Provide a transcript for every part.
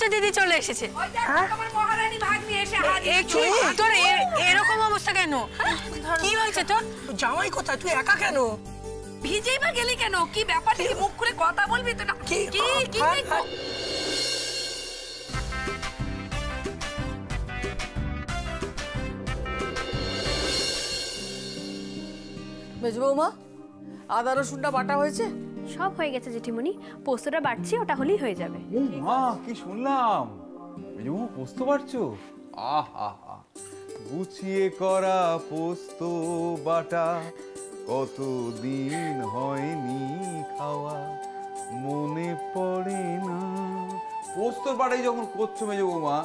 তো দিদি চলে এসেছে। আমার মহারানী ভাগ্নি এসে তোর এরকম অবস্থা কেন? কি হয়েছে তোর? জামাই কোথায়? তুই একা কেন? ভিজেই বা গেলি কেন? কি ব্যাপার? মুখ খুলে কথা বলবি তো না? কি কি মেজ বৌমা, আদা রসুনটা বাটা হয়েছে? সব হয়ে গেছে জেঠিমণি, পোস্তটা বাটছি, ওটা হলেই হয়ে যাবে। মা কি শুনলাম, মেজবৌমা পোস্ত বাটছো? আহা, গুছিয়ে করা পোস্ত বাটা কতদিন হয়নি খাওয়া, মনে পড়ে না। পোস্তর বাটাই যখন করছো মেজবৌমা,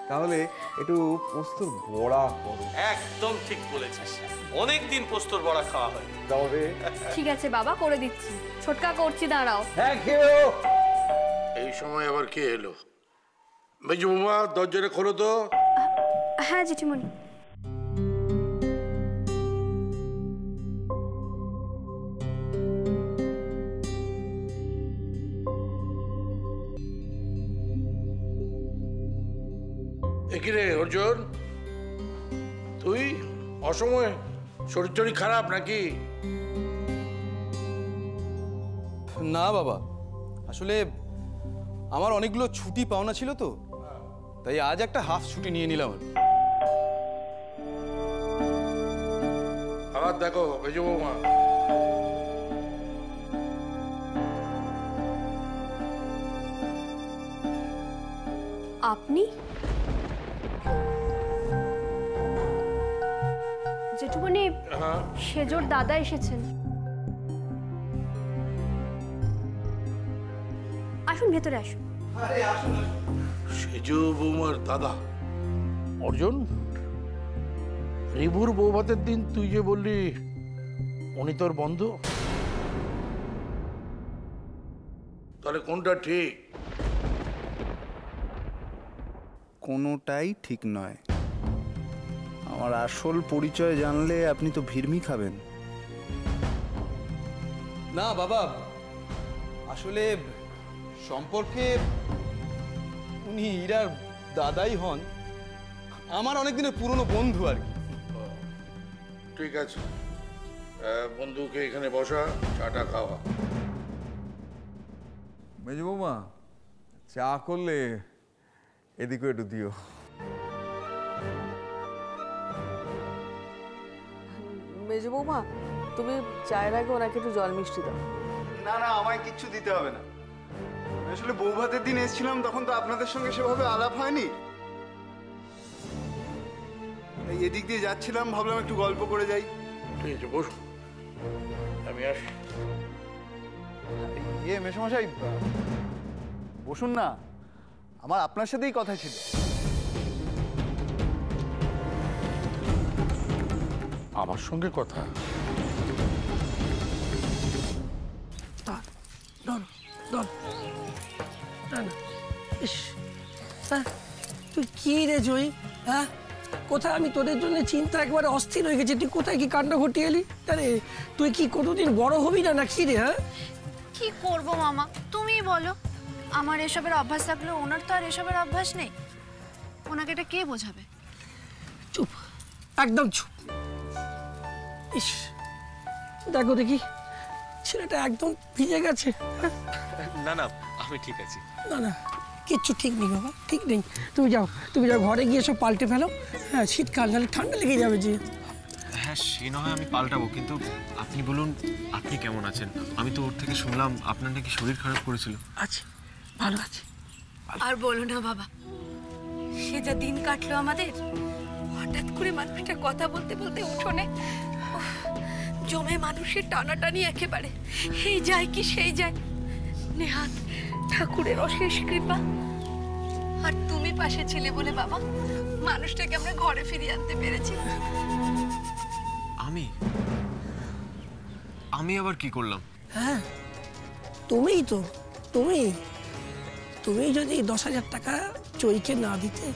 তাহলে একটু পোস্তর বড়া করো। একদম ঠিক বলেছিস, অনেকদিন পোস্তর বড়া খাওয়া হয়। তবে ঠিক আছে বাবা, করে দিচ্ছি। ছোটকা করছি, দাঁড়াও। Thank you. এই সময় আবার কে এলো? মেজো বৌমা, দরজাটা খোলো তো। হ্যাঁ জেঠিমণি। একিরে অর্জুন, তুই অসময়ে শরীর টরীর খারাপ নাকি? না বাবা, আসলে আমার অনেকগুলো ছুটি পাওনা ছিল তো, তাই আজ একটা হাফ ছুটি নিয়ে নিলাম। আবার দেখো মেজো বৌমা, আপনি? জেঠুমণি, সেজোর দাদা এসেছেন। আসুন, ভেতরে আসুন। সেজো বৌমার দাদা অর্জুন, রিভুর বৌভাতের দিন তুই যে বললি উনি তোর বন্ধু, তাহলে কোনটা ঠিক? কোনোটাই ঠিক নয়। আমার আসল পরিচয় জানলে আপনি তো ভিড়মি খাবেন। না বাবা, আসলে সম্পর্কে উনি ইরার দাদাই হন, আমার অনেকদিনের পুরনো বন্ধু আর কি। ঠিক আছে, বন্ধুকে এখানে বসা, চাটা খাওয়া। মেজবৌমা, চা করলে এদিকেও একটু দিও। মেজ বৌমা, তুমি চায়ের আগে ওনাকে একটু জল মিষ্টি দাও। না না, আমায় কিচ্ছু দিতে হবে না। আমি আসলে বৌভাতের দিন এসেছিলাম, তখন তো আপনাদের সঙ্গে সেভাবে আলাপ হয়নি। এই এদিক দিয়ে যাচ্ছিলাম, ভাবলাম একটু গল্প করে যাই। ঠিক আছে, বস, আমি আসি। ইয়ে মেসোমশাই, বসুন না, আমার আপনার সাথেই কথা ছিল। আমার সঙ্গে কথা? তুই কি রে জয়ী? হ্যাঁ, কোথায়? আমি তোদের জন্য চিন্তা একবারে অস্থির হয়ে গেছি। তুই কোথায় কি কাণ্ড ঘটিয়ে এলি? আরে তুই কি কোনোদিন বড় হবি না নাকি রে? হ্যাঁ, কি করব মামা, তুমিই বলো। আমার এসবের অভ্যাস থাকলে ওনার তো আর এসবের অভ্যাস নেই। ওনাকে এটা কে বোঝাবে? চুপ, একদম চুপ। ইস, দেখো দেখি, ছেলেটা একদম ভিজে গেছে। না না, আমি ঠিক আছি। না না, কিচ্ছু ঠিক নেই বাবা, ঠিক নেই। তুমি যাও ঘরে গিয়ে সব পাল্টে ফেলো। হ্যাঁ, শীতকাল, নাহলে ঠান্ডা লেগে যাবে যে। হ্যাঁ, সে না হয় আমি পাল্টাবো, কিন্তু আপনি বলুন আপনি কেমন আছেন? আমি তো ওর থেকে শুনলাম আপনার নাকি শরীর খারাপ করেছিল। আছে, ভালো আছে। আর বলো না বাবা, সে যা দিন কাটলো আমাদের। হঠাৎ করে মানুষটা কথা বলতে বলতে উঠোনে জমে মানুষের টানাটানি একেবারে। এই যায় কি সেই যায়। নেহাত ঠাকুরের অশেষ কৃপা। আর তুমি পাশে ছিলে বলে বাবা মানুষটাকে আমরা ঘরে ফিরিয়ে আনতে পেরেছি। আমি আবার কি করলাম? হ্যাঁ, তুমিই তো। তুমি যদি 10,000 টাকা চৈকে না দিতে,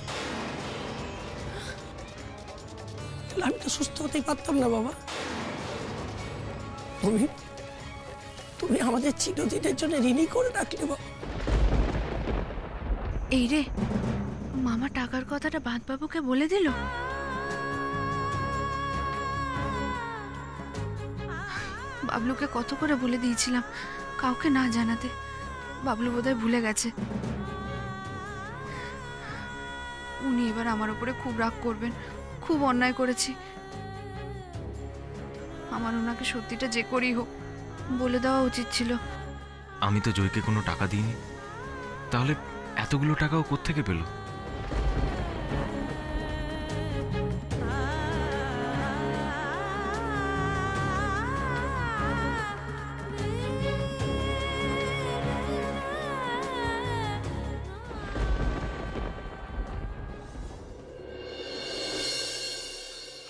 তাহলে আমি তো সুস্থ হতেই পারতাম না বাবা। তুমি আমাদের চিরদিনের জন্য ঋণী করে রাখলে বাবা। এই রে, মামা টাকার কথাটা বাঁধবাবুকে বলে দিল। বাবলুকে কত করে বলে দিয়েছিলাম কাউকে না জানাতে, বাবলু বোধহয় ভুলে গেছে। উনি এবার আমার উপরে খুব রাগ করবেন, খুব অন্যায় করেছি। আমার ওনাকে সত্যিটা যে করেই হোক বলে দেওয়া উচিত ছিল। আমি তো জয়কে কোনো টাকা দিইনি, তাহলে এতগুলো টাকাও কোত্থেকে পেল?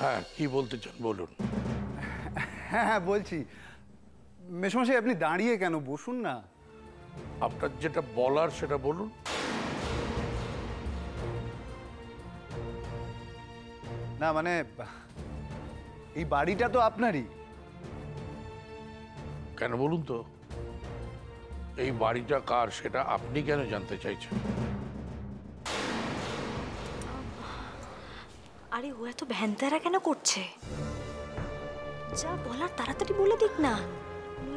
হ্যাঁ, কি বলতে চান বলুন। হ্যাঁ হ্যাঁ বলছি। মেসমশাই আপনি দাঁড়িয়ে কেন, বসুন না। আপনার যেটা বলার সেটা বলুন। না মানে এই বাড়িটা তো আপনারই। কেন বলুন তো, এই বাড়িটা কার সেটা আপনি কেন জানতে চাইছেন? আরে ও এত ভ্যানতারা কেন করছে? যা বলার তাড়াতাড়ি বলে দিক না,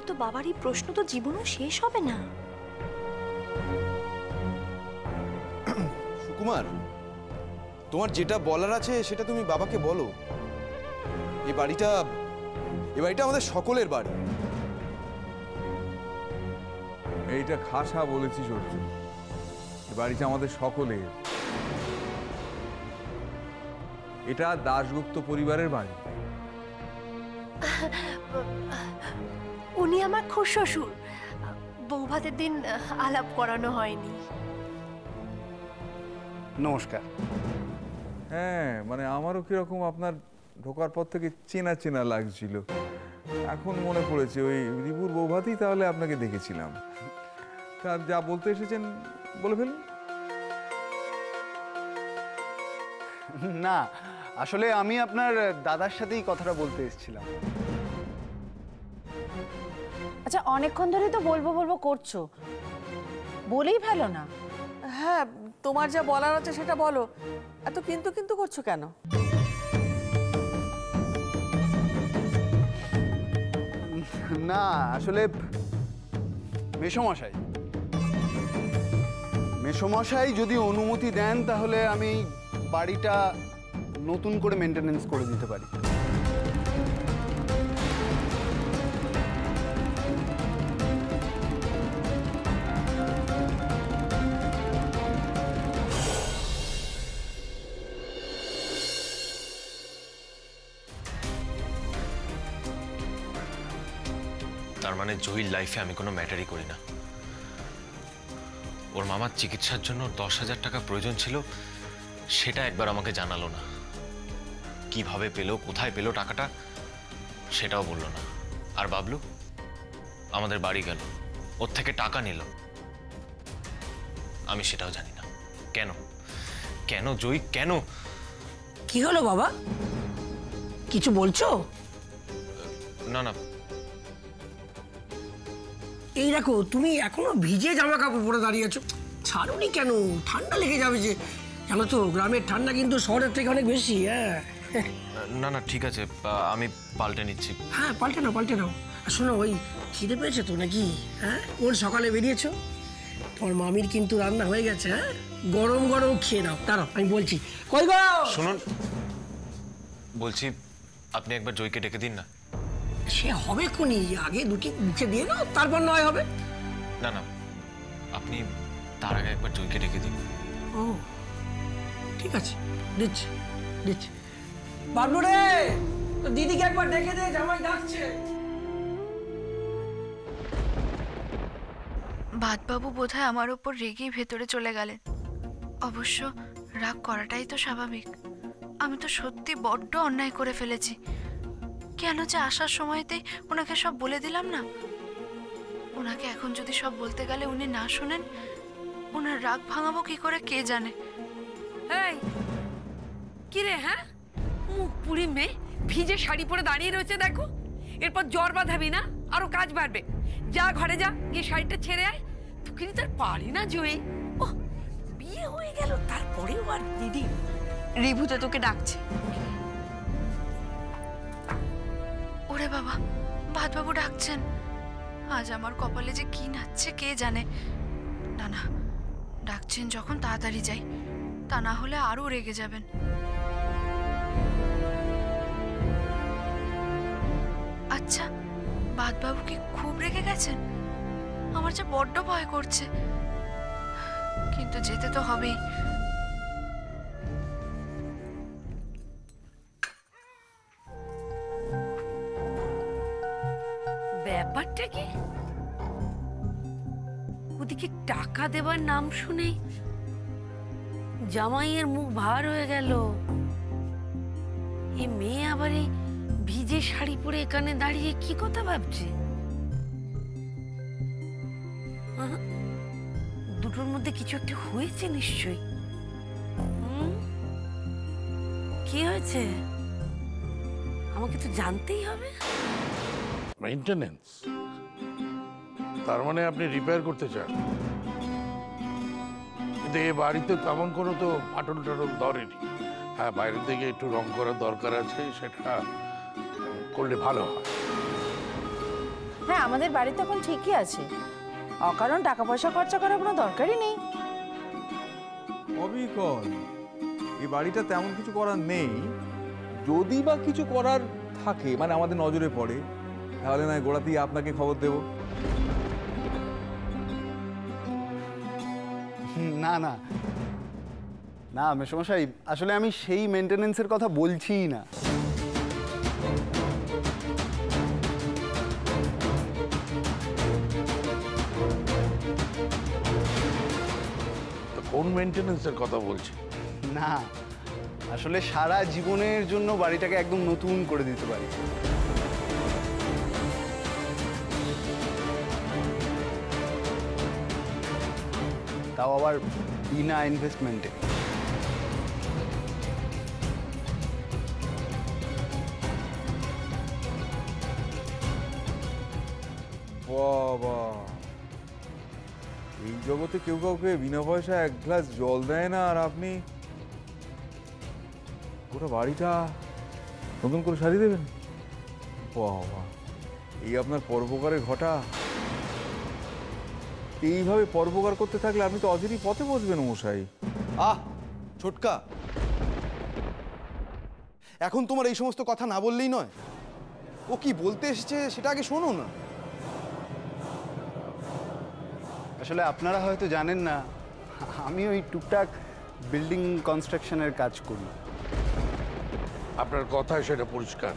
তো বাবার এই প্রশ্ন তো জীবনও শেষ হবে না। সুকুমার, তোমার যেটা বলার আছে সেটা তুমি বাবাকে বলো। এই বাড়িটা আমাদের সকলের বাড়ি। এইটা খাসা বলেছিস অর্জুন, এই বাড়িটা আমাদের সকলের। এটা দাশগুপ্ত পরিবারের বাড়ি। উনি আমার খুব শ্বশুর, বৌভাতের দিন আলাপ করানো হয়নি। নমস্কার। হ্যাঁ, মানে আমারও কিরকম আপনার ঢোকার পর থেকে চেনা চেনা লাগছিল। এখন মনে পড়েছে ওই রিপুর বৌভাতেই তাহলে আপনাকে দেখেছিলাম। তা যা বলতে এসেছেন বলে ফেলুন। না আসলে আমি আপনার দাদার সাথেই কথাটা বলতে এসেছিলাম। আচ্ছা, অনেকক্ষণ ধরে তো বলবো বলবো করছো, বলেই ফেলো না। হ্যাঁ, তোমার যা বলার আছে সেটা বলো, এত কিন্তু কিন্তু করছো কেন? না আসলে মেসমশাই যদি অনুমতি দেন তাহলে আমি বাড়িটা নতুন করে মেনটেনেন্স করে দিতে পারি। তার মানে জহির লাইফে আমি কোনো ম্যাটারই করি না। ওর মামার চিকিৎসার জন্য 10,000 টাকা প্রয়োজন ছিল, সেটা একবার আমাকে জানালো না। কিভাবে পেলো, কোথায় পেলো টাকাটা সেটাও বললো না। আর বাবলু আমাদের বাড়ি গেল, ওর থেকে টাকা নিল, আমি সেটাও জানি না। কেন কেন জয়ী, কেন? কি হলো বাবা, কিছু বলছো? না না, এই দেখো তুমি এখনো ভিজে জামা কাপড় পরে দাঁড়িয়ে আছো, ছাড়ুনি কেন? ঠান্ডা লেগে যাবে যে, জানো তো গ্রামের ঠান্ডা কিন্তু শহরের থেকে অনেক বেশি। হ্যাঁ না না ঠিক আছে, আমি পাল্টে নিচ্ছি। হ্যাঁ পাল্টে নাও। আর শোনো, ওই খিদে পেয়েছে তো নাকি? হ্যাঁ, কোন সকালে বেরিয়েছো? তোমার মামির কিন্তু রান্না হয়ে গেছে। হ্যাঁ, গরম গরম খেয়ে নাও। দাঁড়াও আমি বলছি। কই গো শুনুন, বলছি আপনি একবার জয়কে ডেকে দিন না। সে হবে কোনি, আগে দুটি মুখে দিয়ে নাও, তারপর নয় হবে। না না, আপনি তার আগে একবার জয়কে ডেকে দিন। ও ঠিক আছে, দিচ্ছি। বাবলু রে, তো দিদিকে একবার ডেকে দে, জামাই ডাকছে। বাদবাবু বোধহয় আমার ওপর রেগেই ভেতরে চলে গেলেন। অবশ্য রাগ করাটাই তো স্বাভাবিক। আমি তো সত্যি বড্ড অন্যায় করে ফেলেছি। কেন যে আসার সময়তেই ওনাকে সব বলে দিলাম না? ওনাকে এখন যদি সব বলতে গেলে উনি না শোনেন, ওনার রাগ ভাঙাবো কি করে কে জানে। এই কি রে, হ্যাঁ মুখ পুরি মেয়ে ভিজে শাড়ি পরে দাঁড়িয়ে রয়েছে, দেখো। এরপর জ্বর বাঁধাবি না, আরো কাজ বাড়বে। যা ঘরে যা, গিয়ে শাড়িটা ছেড়ে আয়। তোকে কিন্তু আর পারি না জয়ী। ও বিয়ে হয়ে গেল তারপরেও আর দিদি রিভুতে তোকে ডাকছে। ওরে বাবা, ভাতবাবু ডাকছেন। আজ আমার কপালে যে কি নাচছে কে জানে। না না, ডাকছেন যখন তাড়াতাড়ি যাই, তা না হলে আরো রেগে যাবেন। আচ্ছা, ভাতবাবু কি খুব রেগে গেছেন? আমার যে বড্ড ভয় করছে, কিন্তু যেতে তো হবেই। ব্যাপারটা কি? ওদিকে টাকা দেবার নাম শুনেই জামাইয়ের মুখ ভার হয়ে গেল। এই মেয়ে আবার এই ভিজে শাড়ি পরে এখানে দাঁড়িয়ে কি কথা ভাবছে? দুটোর মধ্যে কিছু একটা হয়েছে নিশ্চয়ই। কি হয়েছে আমাকে তো জানতেই হবে। মেইনটেনেন্স? তার মানে আপনি রিপেয়ার করতে চান? কিন্তু এই বাড়িতে তেমন কোনো তো ফাটল টাটল ধরেনি। হ্যাঁ, বাইরের দিকে একটু রং করার দরকার আছে, সেটা করলে ভালো হয়। হ্যাঁ, আমাদের বাড়ি তখন ঠিকই আছে, অকারণ টাকা পয়সা খরচা করার কোনো দরকারই নেই। অবিকল এই বাড়িটা তেমন কিছু করার নেই। যদি বা কিছু করার থাকে, মানে আমাদের নজরে পড়ে, তাহলে নয় গোড়াতেই আপনাকে খবর দেব। না না না মেসমশাই, আসলে আমি সেই মেনটেনেন্সের কথা বলছিই না। কোন মেইনটেনেন্সের কথা বলছি? না, আসলে সারা জীবনের জন্য বাড়িটাকে একদম নতুন করে দিতে পারি। তাও আবার বিনা ইনভেস্টমেন্টে। বাবা, এই জগতে কেউ কাউকে বিনা পয়সা এক গ্লাস জল দেয় না, আর আপনি গোটা বাড়িটা নতুন করে সারিয়ে দেবেন? বাবা, এই আপনার পরোপকারের ঘটা। এইভাবে পরোপকার করতে থাকলে আপনি তো অচিরেই পথে বসবেন মশাই। ছোটকা, এখন তোমার এই সমস্ত কথা না বললেই নয়। ও কি বলতে এসেছে সেটা আগে শোনো না। আসলে আপনারা হয়তো জানেন না, আমি ওই টুকটাক বিল্ডিং কনস্ট্রাকশনের কাজ করি। আপনার কথায় সেটা পরিষ্কার।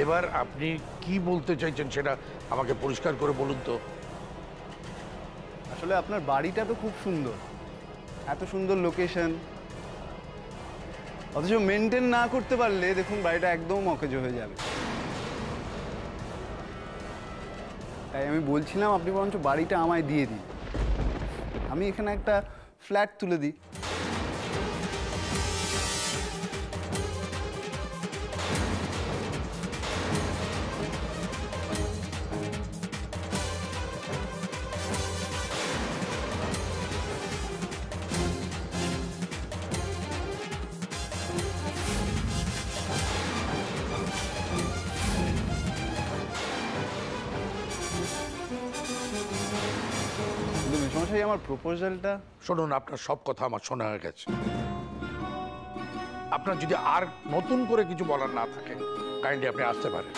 এবার আপনি কি বলতে চাইছেন সেটা আমাকে পরিষ্কার করে বলুন তো। আসলে আপনার বাড়িটা তো খুব সুন্দর, এত সুন্দর লোকেশন, অথচ মেনটেন না করতে পারলে দেখুন বাড়িটা একদম অকেজ হয়ে যাবে। তাই আমি বলছিলাম আপনি বরঞ্চ বাড়িটা আমায় দিয়ে দিন, আমি এখানে একটা ফ্ল্যাট তুলে দিই। আমার প্রপোজালটা শুনুন, আপনার সব কথা আমার শোনা হয়ে গেছে। আপনার যদি আর নতুন করে কিছু বলার না থাকে, কাইন্ডলি আপনি আসতে পারেন।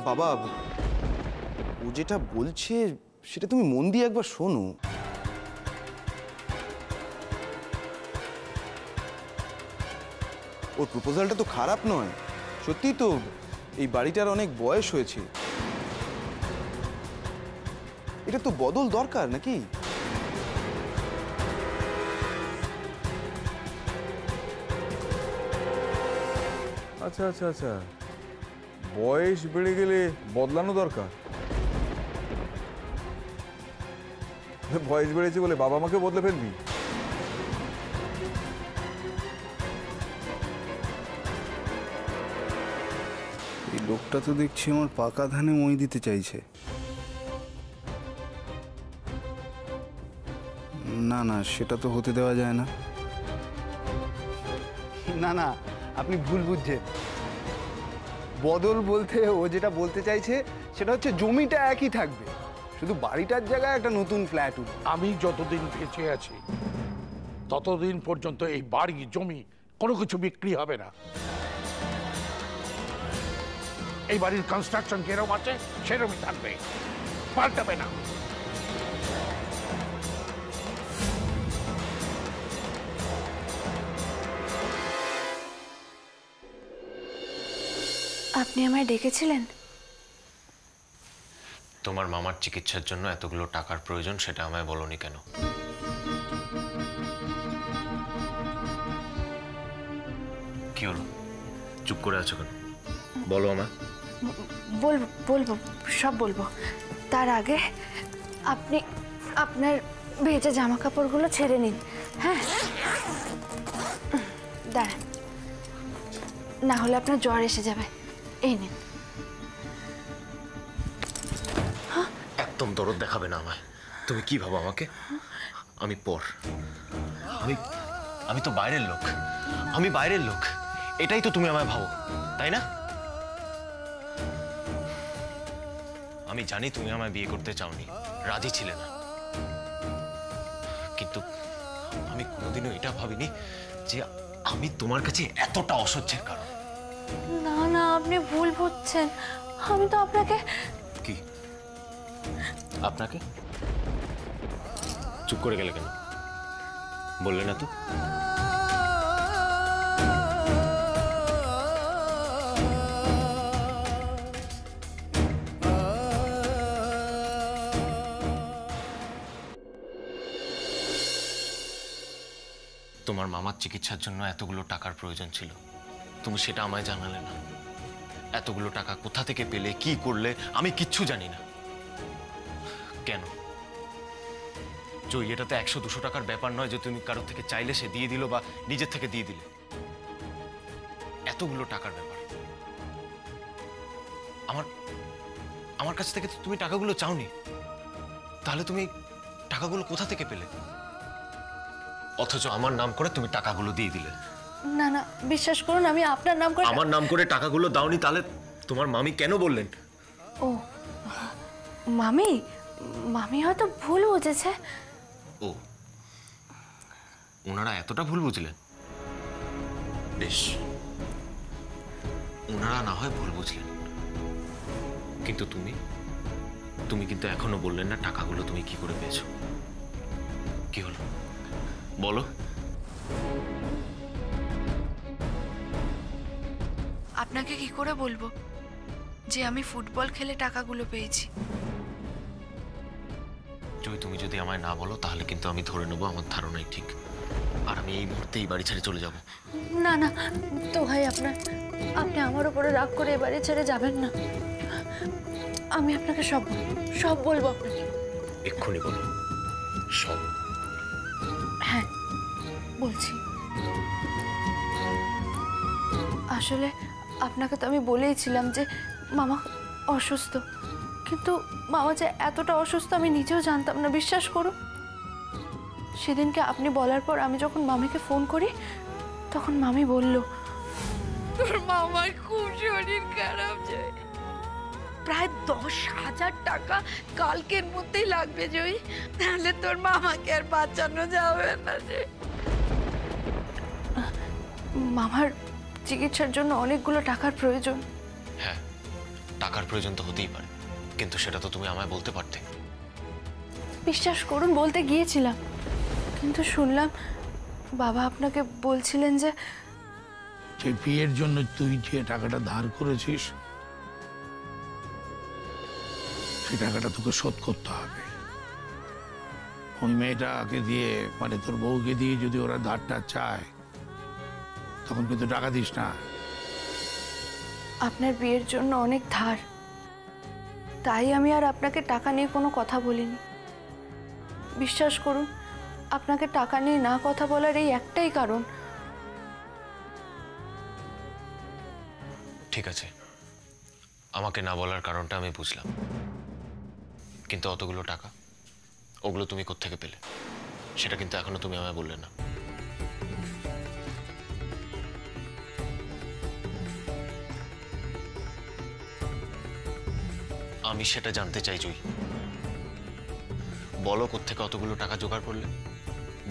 বাবা, ও যেটা বলছে সেটা তুমি মন দিয়ে একবার শোনো। ওর প্রপোজালটা তো খারাপ নয়, সত্যি তো এই বাড়িটার অনেক বয়স হয়েছে, এটা তো বদল দরকার নাকি? আচ্ছা আচ্ছা আচ্ছা, বয়স বেড়ে গেলে বদলানো দরকার। বয়স বেড়েছে বলে বাবা মাকে বদলে ফেলবি? এই লোকটা তো দেখছি আমার পাকা ধানে মই দিতে চাইছে। না না, সেটা তো হতে দেওয়া যায় না। না না, আপনি ভুল বুঝছেন। বদল বলতে ও যেটা বলতে চাইছে সেটা হচ্ছে জমিটা একই থাকবে, শুধু বাড়িটার জায়গায় একটা নতুন ফ্ল্যাট উঠবে। আমি যতদিন বেঁচে আছি ততদিন পর্যন্ত এই বাড়ি জমি কোনো কিছু বিক্রি হবে না। এই বাড়ির কনস্ট্রাকশন যেরকম আছে সেরকমই থাকবে, পাল্টাবে না। আপনি আমায় ডেকেছিলেন? তোমার মামার চিকিৎসার জন্য এতগুলো টাকার প্রয়োজন, সেটা আমায় বলনি কেন? কি হলো, চুপ করে আছো কেন? বলো আমায়। বলবো বলবো, সব বলবো। তার আগে আপনি আপনার ভেজা জামা কাপড়গুলো ছেড়ে নিন। হ্যাঁ, দাঁড়ান, না হলে আপনার জ্বর এসে যাবে। এই নিন। একদম দরদ দেখাবে না আমায়। তুমি কি ভাবো আমাকে? আমি পর, আমি তো বাইরের লোক, আমি বাইরের লোক, এটাই তো তুমি আমায় ভাবো, তাই না? আমি জানি তুমি আমায় বিয়ে করতে চাওনি, রাজি ছিলে না, কিন্তু আমি কোনোদিনও এটা ভাবিনি যে আমি তোমার কাছে এতটা অসহ্যের কারণ। না না, আপনি ভুল বুঝছেন। আমি তো আপনাকে। কি আপনাকে? চুপ করে গেলে কেন? বললে না তো? তোমার মামার চিকিৎসার জন্য এতগুলো টাকার প্রয়োজন ছিল, তুমি সেটা আমায় জানালে না। এতগুলো টাকা কোথা থেকে পেলে, কি করলে, আমি কিচ্ছু জানি না। কেন জয়, এটা তো 100-200 টাকার ব্যাপার নয় যে তুমি কারোর থেকে চাইলে সে দিয়ে দিল বা নিজের থেকে দিয়ে দিলে। এতগুলো টাকার ব্যাপার। আমার কাছ থেকে তুমি টাকাগুলো চাওনি, তাহলে তুমি টাকাগুলো কোথা থেকে পেলে? অথচ আমার নাম করে তুমি টাকাগুলো দিয়ে দিলে। না না, বিশ্বাস করুন, আমি আপনার নাম করে। আমার নাম করে টাকাগুলো দাওনি, তাহলে তোমার মামি কেন বললেন? ও, মামি মামি হয়তো ভুল বুঝেছে। ও, ওনারা এতটা ভুল বুঝলেন? বেশ, ওনারা না হয় ভুল বুঝলেন, কিন্তু তুমি কিন্তু এখনো বললেন না টাকাগুলো তুমি কি করে পেয়েছো। কি হলো বলো। আপনাকে কি করে বলবো যে আমি ফুটবল খেলে টাকাগুলো পেয়েছি? জয়, তুমি যদি আমায় না বলো তাহলে কিন্তু আমি ধরে নেবো আমার ধারণাই ঠিক, আর আমি এই মুহূর্তে এই বাড়ি ছেড়ে চলে যাব। না না তো ভাই, আপনি আমার উপরে রাগ করে এ বাড়ি ছেড়ে যাবেন না। আমি আপনাকে সব বলবো আপনাকে। এক্ষুনি বলো সব। হ্যাঁ বলছি। আসলে আপনাকে তো আমি বলেইছিলাম যে মামা অসুস্থ, কিন্তু মামা যে এতটা অসুস্থ আমি নিজেও জানতাম না, বিশ্বাস করুন। সেদিনকে আপনি বলার পর আমি যখন মামিকে ফোন করি তখন মামি বলল, তোর মামার খুব শরীর খারাপ, জয়। প্রায় 10,000 টাকা কালকের মধ্যেই লাগবে, জয়, তাহলে তোর মামাকে আর বাঁচানো যাবে না। যে মামার চিকিৎসার জন্য অনেকগুলো টাকার প্রয়োজন। হ্যাঁ, টাকার প্রয়োজন তো হতেই পারে, কিন্তু সেটা তো তুমি আমায় বলতে পারতে। বিশ্বাস করুন, বলতে গিয়েছিলাম, কিন্তু শুনলাম বাবা আপনাকে বলছিলেন যে বিয়ের জন্য তুই যে টাকাটা ধার করেছিস সেই টাকাটা তোকে শোধ করতে হবে। ওই মেয়েটাকে দিয়ে, মানে তোর বউকে দিয়ে যদি ওরা ধারটা চায় তখন কিন্তু টাকা দিস না। আপনার বিয়ের জন্য অনেক ধার, তাই আমি আর আপনাকে টাকা নিয়ে কোনো কথা বলিনি। বিশ্বাস করুন, আপনাকে টাকা নিয়ে না কথা বলার এই একটাই কারণ। ঠিক আছে, আমাকে না বলার কারণটা আমি বুঝলাম, কিন্তু অতগুলো টাকা ওগুলো তুমি কোত্থেকে পেলে? সেটা কিন্তু এখনো তুমি আমায় বললে না। আমি সেটা জানতে চাই জয়ী। বলো কোত্থেকে অতগুলো টাকা জোগাড় করলে,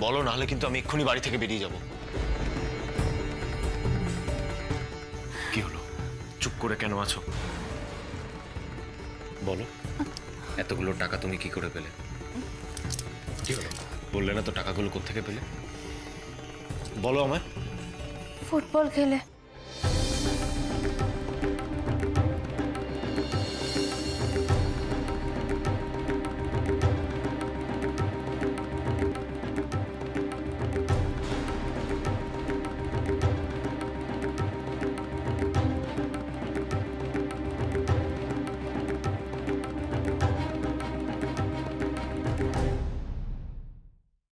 বলো, নাহলে কিন্তু আমি এক্ষুনি বাড়ি থেকে বেরিয়ে যাব। কি হলো, চুপ করে কেন আছো? বলো, এতগুলো টাকা তুমি কি করে পেলে? কি হলো, বললে না তো টাকাগুলো কোত্থেকে পেলে? বলো আমায়। ফুটবল খেলে।